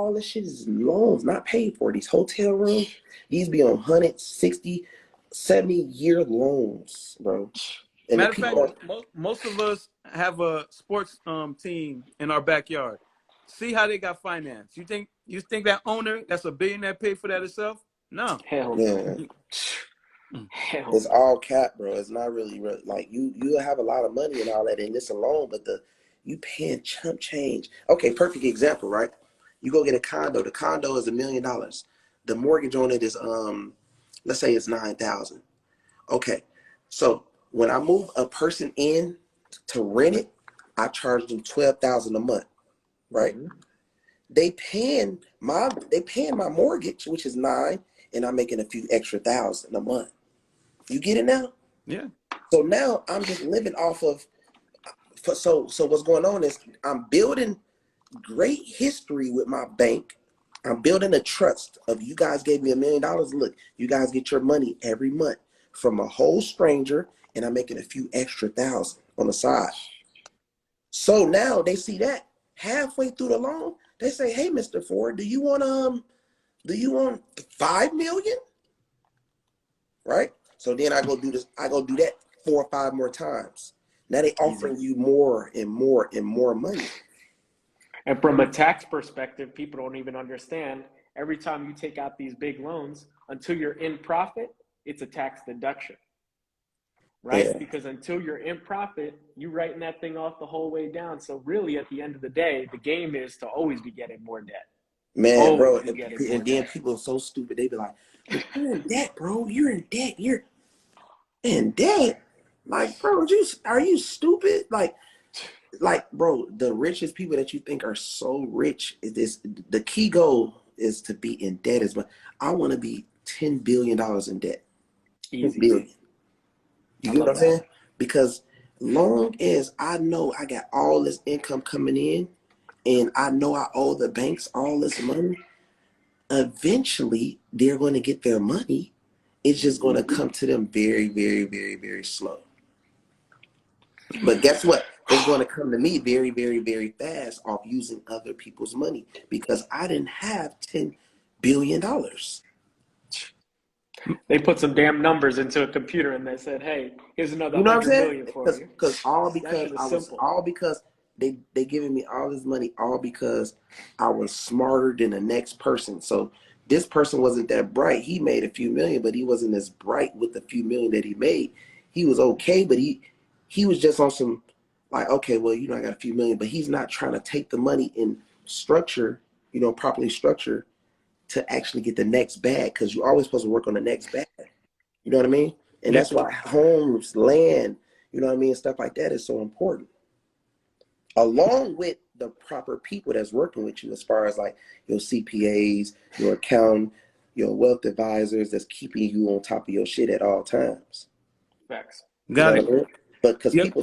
all this shit is loans, not paid for. These hotel rooms, these be on 160, 70-year loans, bro. And the Matter of fact, people, most of us have a sports team in our backyard. See how they got financed. You think that owner that's a billionaire paid for that itself? No. Hell yeah, no. Hell it's no. all cap, bro. It's not really like you have a lot of money and all that in this alone, but you paying chump change. Okay, perfect example, right? You go get a condo. The condo is $1 million. The mortgage on it is let's say it's 9,000. Okay, so when I move a person in to rent it, I charge them 12,000 a month, right? Mm-hmm. They paying my mortgage, which is 9, and I'm making a few extra thousand a month. You get it now? Yeah. So now I'm just living off of. So what's going on is I'm building great history with my bank. I'm building a trust of you guys gave me $1 million. Look, you guys get your money every month from a whole stranger, and I'm making a few extra thousand on the side. So now they see that halfway through the loan, they say, "Hey, Mr. Ford, do you want 5 million?" Right? So then I go do that 4 or 5 more times. Now they offering you more and more and more money. And from a tax perspective, people don't even understand. Every time you take out these big loans, until you're in profit, it's a tax deduction, right? Yeah. Because until you're in profit, you're writing that thing off the whole way down. So really, at the end of the day, the game is to always be getting more debt. Man, bro, Always be getting more and then debt. people are so stupid. They be like, "You're in debt, bro. You're in debt. You're in debt." Like, bro, are you stupid? Like, bro, the richest people that you think are so rich is this. The key goal is to be in debt as well. I want to be $10 billion in debt. $10 Easy. billion. You I get love what I'm that. saying? Because long as I know I got all this income coming in, and I know I owe the banks all this money, eventually they're going to get their money. It's just going to come to them very, very, very, very slow. But guess what? It's going to come to me very, very, very fast off using other people's money because I didn't have $10 billion. They put some damn numbers into a computer and they said, "Hey, here's another You know what I'm 100 saying? million for you." That shit is simple. All because they giving me all this money, all because I was smarter than the next person. So this person wasn't that bright. He made a few million, but he wasn't as bright with the few million that he made. He was okay, but he was just on some like, okay, well, I got a few million, but he's not trying to take the money and structure, properly structure to actually get the next bag, because you're always supposed to work on the next bag. You know what I mean? And Yeah. that's why homes, land, you know what I mean, stuff like that is so important. Along with the proper people that's working with you, as far as like your CPAs, your accountant, your wealth advisors that's keeping you on top of your shit at all times. Facts. You know Got what I it. mean? But because Yep.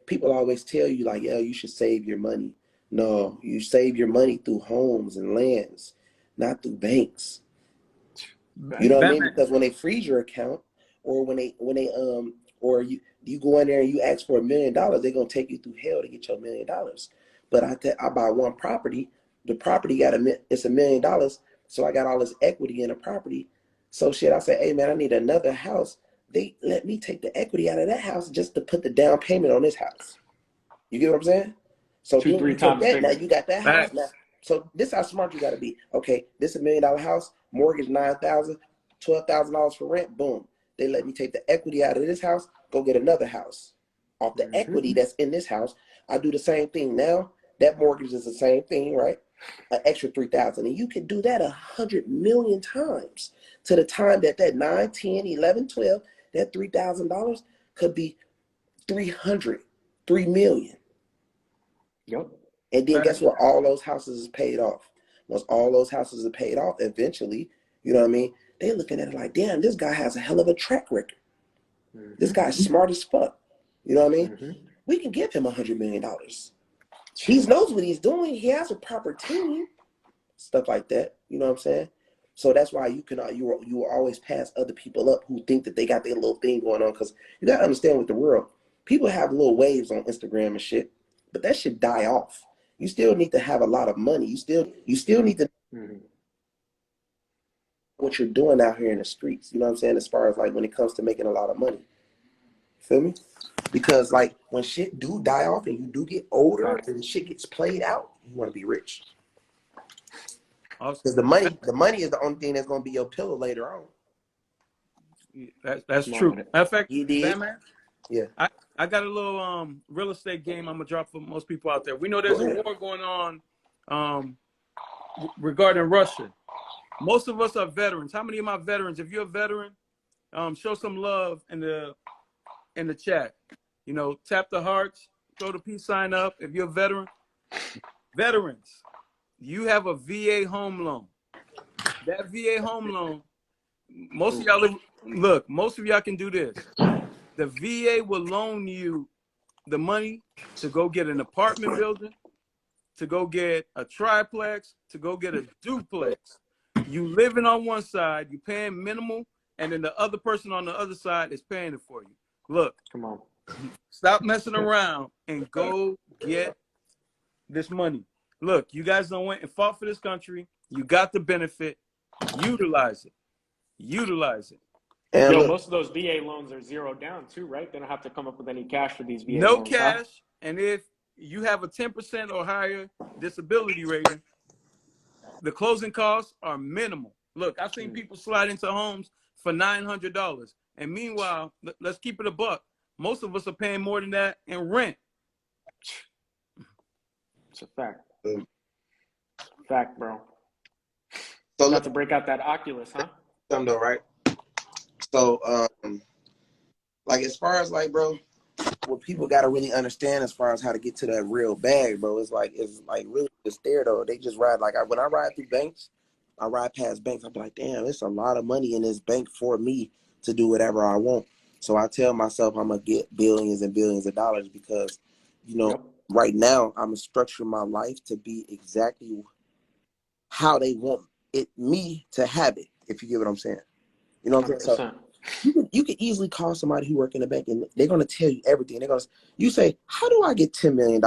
people always tell you like, yeah, you should save your money. No, you save your money through homes and lands, not through banks. You know what I mean? Batman. Because when they freeze your account, or or you go in there and you ask for $1 million, they're gonna take you through hell to get your $1 million. But I buy one property, the property it's $1 million, so I got all this equity in the property. So shit, I say, hey man, I need another house. They let me take the equity out of that house just to put the down payment on this house. You get what I'm saying? So Two, then three you take times that, now bigger. you got that house now. Facts. So this is how smart you gotta be. Okay, this is $1 million house, mortgage 9,000, $12,000 for rent, boom. They let me take the equity out of this house, go get another house. Off the equity that's in this house, I do the same thing. Now that mortgage is the same thing, right? An extra 3,000. And you can do that 100 million times to the time that 9, 10, 11, 12, that $3,000 could be 300, 3 million. Yep. And then guess Facts. what? All those houses is paid off. Once all those houses are paid off, eventually, you know what I mean? They're looking at it like, damn, this guy has a hell of a track record. This guy's smart as fuck. You know what I mean? We can give him $100 million. He knows what he's doing. He has a proper team. Stuff like that. You know what I'm saying? So that's why you will always pass other people up who think that they got their little thing going on. Because you got to understand with the world, people have little waves on Instagram and shit, but that should die off. You still need to have a lot of money. You still need to Mm-hmm. What you're doing out here in the streets, you know what I'm saying? As far as like when it comes to making a lot of money, feel me? Because like when shit do die off and you do get older Facts. and shit gets played out, you want to be rich. Awesome. Because the money is the only thing that's gonna be your pillow later on. That's true. Matter of fact, You did? Batman, Yeah. I got a little real estate game I'm gonna drop for most people out there. We know there's a war going on regarding Russia. Most of us are veterans. How many of my veterans? If you're a veteran, show some love in the chat. You know, tap the hearts, throw the peace sign up. If you're a veteran, veterans, you have a VA home loan. That VA home loan, most of y'all look. Most of y'all can do this. The VA will loan you the money to go get an apartment building, to go get a triplex, to go get a duplex. You living on one side, you paying minimal, and then the other person on the other side is paying it for you. Look, Come on. stop messing around and go get this money. Look, you guys don't went and fought for this country. You got the benefit. Utilize it. Utilize it. And Yo, look, most of those VA loans are zero down too, right? They don't have to come up with any cash for these VA No loans. cash, huh? and if you have a 10% or higher disability rating, the closing costs are minimal. Look, I've seen people slide into homes for $900, and meanwhile, let's keep it a buck. Most of us are paying more than that in rent. It's a fact. Fact, bro. so Got to break out that Oculus, huh? something though, right? So, like as far as like, bro, what people got to really understand as far as how to get to that real bag, bro, it's like really just there though. They just ride like when I ride through banks, I ride past banks. I be like, damn, it's a lot of money in this bank for me to do whatever I want. So I tell myself I'm gonna get billions and billions of dollars because, you know, right now I'm gonna structure my life to be exactly how they want me to have it. If you get what I'm saying, you know what I'm saying. So you could easily call somebody who work in the bank and they're going to tell you everything. You say, how do I get $10 million?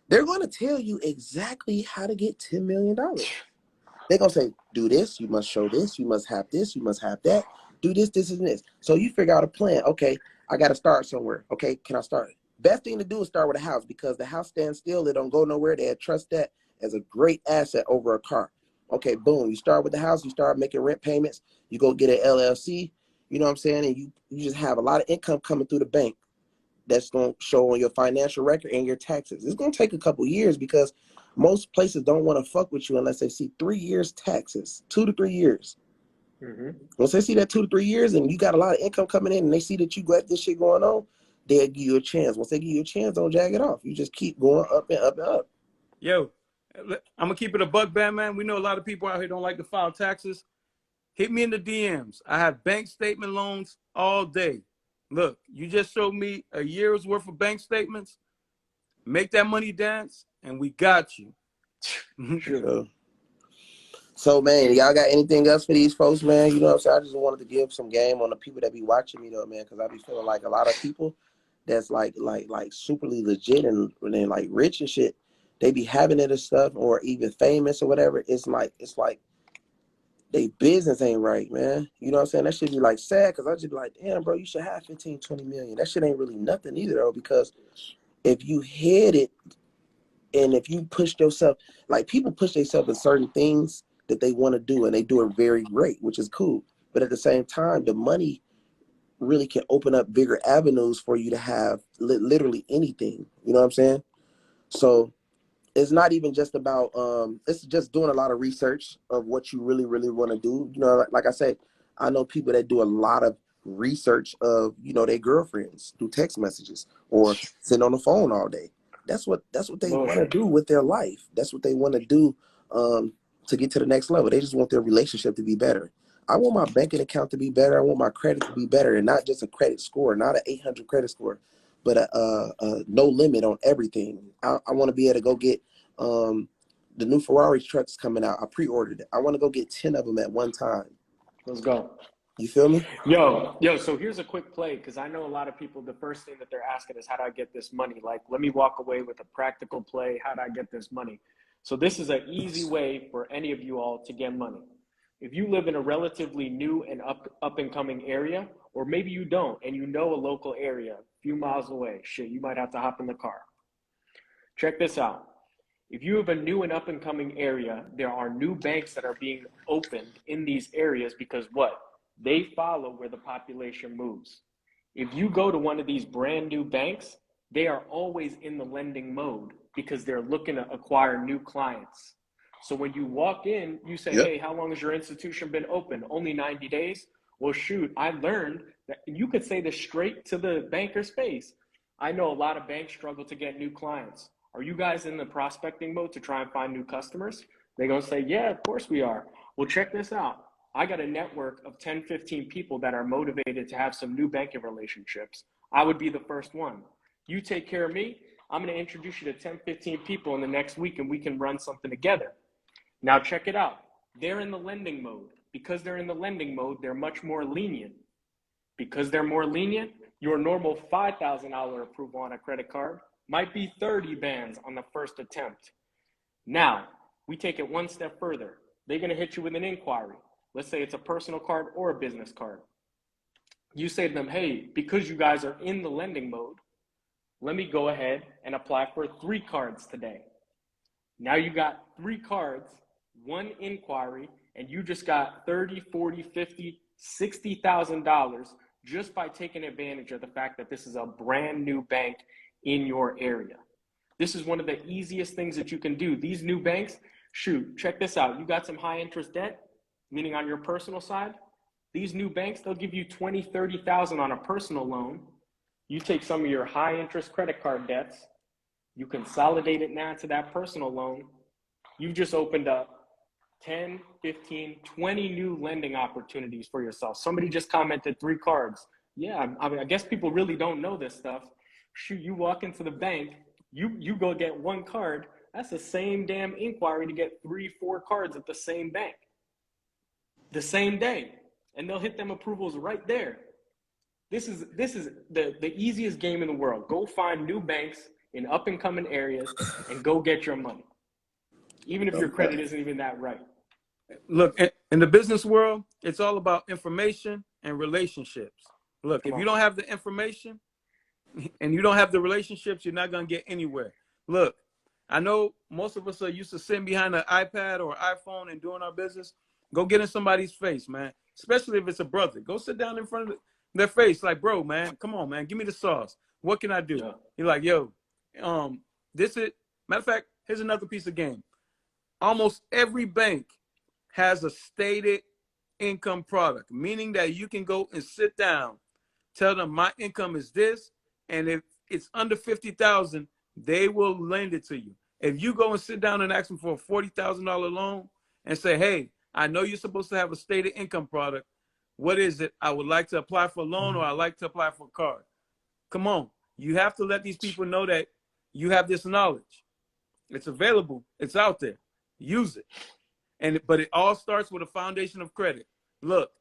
They're going to tell you exactly how to get $10 million. They're going to say, do this, you must show this, you must have this, you must have that, do this, this, and this. So you figure out a plan. Okay, I got to start somewhere. Okay, can I start? Best thing to do is start with a house because the house stands still. It don't go nowhere. They trust that as a great asset over a car. Okay, boom. You start with the house. You start making rent payments. You go get an LLC. You know what I'm saying? And you just have a lot of income coming through the bank that's going to show on your financial record and your taxes. It's going to take a couple years because most places don't want to fuck with you unless they see 3 years taxes, 2 to 3 years. Once they see that 2 to 3 years and you got a lot of income coming in and they see that you got this shit going on, they'll give you a chance. Once they give you a chance, don't jag it off. You just keep going up and up and up. Yo, I'm going to keep it a buck, Bandman. We know a lot of people out here don't like to file taxes. Hit me in the DMs. I have bank statement loans all day. Look, you just showed me a year's worth of bank statements. Make that money dance, and we got you. Sure. So, man, y'all got anything else for these folks, man? You know what I'm saying? I just wanted to give some game on the people that be watching me, though, man, because I be feeling like a lot of people that's like superly legit and like rich and shit, they be having it and stuff, or even famous or whatever. It's like they business ain't right, man. You know what I'm saying? That should be like sad because I just be like, damn, bro, you should have 15, 20 million. That shit ain't really nothing either, though, because if you hit it and if you push yourself, like people push themselves in certain things that they want to do and they do it very great, which is cool. But at the same time, the money really can open up bigger avenues for you to have literally anything. You know what I'm saying? So it's not even just about it's just doing a lot of research of what you really want to do. You know, like I say, I know people that do a lot of research of, you know, their girlfriends through text messages or sitting on the phone all day. That's what they want to do with their life. That's what they want to do to get to the next level. They just want their relationship to be better. I want my banking account to be better. I want my credit to be better, and not just a credit score, not an 800 credit score, but a no limit on everything. I want to be able to go get the new Ferrari trucks coming out. I pre-ordered it. I want to go get 10 of them at one time. Let's go. You feel me? Yo, so here's a quick play because I know a lot of people, the first thing that they're asking is, how do I get this money? Like, let me walk away with a practical play. How do I get this money? So this is an easy way for any of you all to get money. If you live in a relatively new and up and coming area, or maybe you don't, and you know a local area a few miles away, shit, you might have to hop in the car. Check this out. If you have a new and up and coming area, there are new banks that are being opened in these areas because what? They follow where the population moves. If you go to one of these brand new banks, they are always in the lending mode because they're looking to acquire new clients. So when you walk in, you say, hey, how long has your institution been open? Only 90 days? Well, shoot, I learned that you could say this straight to the banker's face. I know a lot of banks struggle to get new clients. Are you guys in the prospecting mode to try and find new customers? They're going to say, yeah, of course we are. Well, check this out. I got a network of 10, 15 people that are motivated to have some new banking relationships. I would be the first one. You take care of me, I'm going to introduce you to 10, 15 people in the next week and we can run something together. Now check it out. They're in the lending mode. Because they're in the lending mode, they're much more lenient. Because they're more lenient, your normal $5,000 approval on a credit card might be 30 bands on the first attempt. Now, we take it one step further. They're going to hit you with an inquiry. Let's say it's a personal card or a business card. You say to them, hey, because you guys are in the lending mode, let me go ahead and apply for 3 cards today. Now you got 3 cards, 1 inquiry, and you just got $30, $40, $50, $60,000 just by taking advantage of the fact that this is a brand new bank in your area. This is one of the easiest things that you can do. These new banks, shoot, check this out. You got some high interest debt, meaning on your personal side. These new banks, they'll give you $20,000, $30,000 on a personal loan. You take some of your high interest credit card debts, you consolidate it now to that personal loan. You've just opened up 10, 15, 20 new lending opportunities for yourself. Somebody just commented 3 cards. Yeah, I guess people really don't know this stuff. Shoot, you walk into the bank, you go get 1 card. That's the same damn inquiry to get 3, 4 cards at the same bank. The same day. And they'll hit them approvals right there. This is the easiest game in the world. Go find new banks in up and coming areas and go get your money. Even if your credit isn't even that right. Look, in the business world, it's all about information and relationships. Look, if you don't have the information and you don't have the relationships, you're not going to get anywhere. Look, I know most of us are used to sitting behind an iPad or iPhone and doing our business. Go get in somebody's face, man, especially if it's a brother. Go sit down in front of their face like, bro, man, come on, man, give me the sauce. What can I do? Yeah. You're like, yo, this is, matter of fact, here's another piece of game. Almost every bank has a stated income product, meaning that you can go and sit down, tell them my income is this, and if it's under 50,000, they will lend it to you. If you go and sit down and ask them for a $40,000 loan and say, hey, I know you're supposed to have a stated income product. What is it? I would like to apply for a loan or I'd like to apply for a card. Come on. You have to let these people know that you have this knowledge. It's available. It's out there. Use it. But it all starts with a foundation of credit. Look,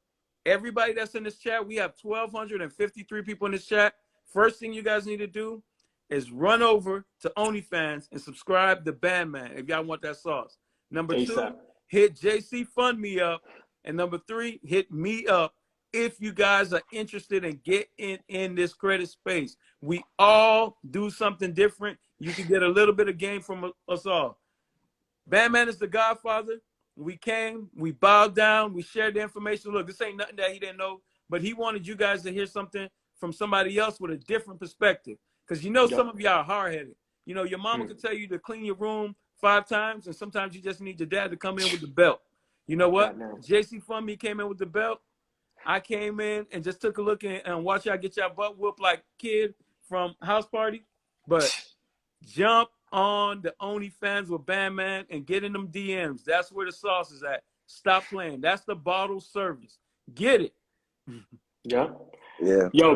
everybody that's in this chat, we have 1,253 people in this chat. First thing you guys need to do is run over to OnlyFans and subscribe to Bandman if y'all want that sauce. Number 2, hit JC Fund Me up. And number 3, hit me up if you guys are interested in getting in this credit space. We all do something different. You can get a little bit of game from us all. Bandman is the Godfather. We came, we bowed down, we shared the information. Look, this ain't nothing that he didn't know, but he wanted you guys to hear something from somebody else with a different perspective. Because you know some of y'all are hard-headed. You know, your mama can tell you to clean your room 5 times, and sometimes you just need your dad to come in with the belt. You know what? JC Fund Me came in with the belt. I came in and just took a look and watch y'all get y'all butt whooped like kid from House Party. But jump on the OnlyFans with Bandman and get in them DMs. That's where the sauce is at. Stop playing. That's the bottle service. Get it. Yeah. Yeah. Yo,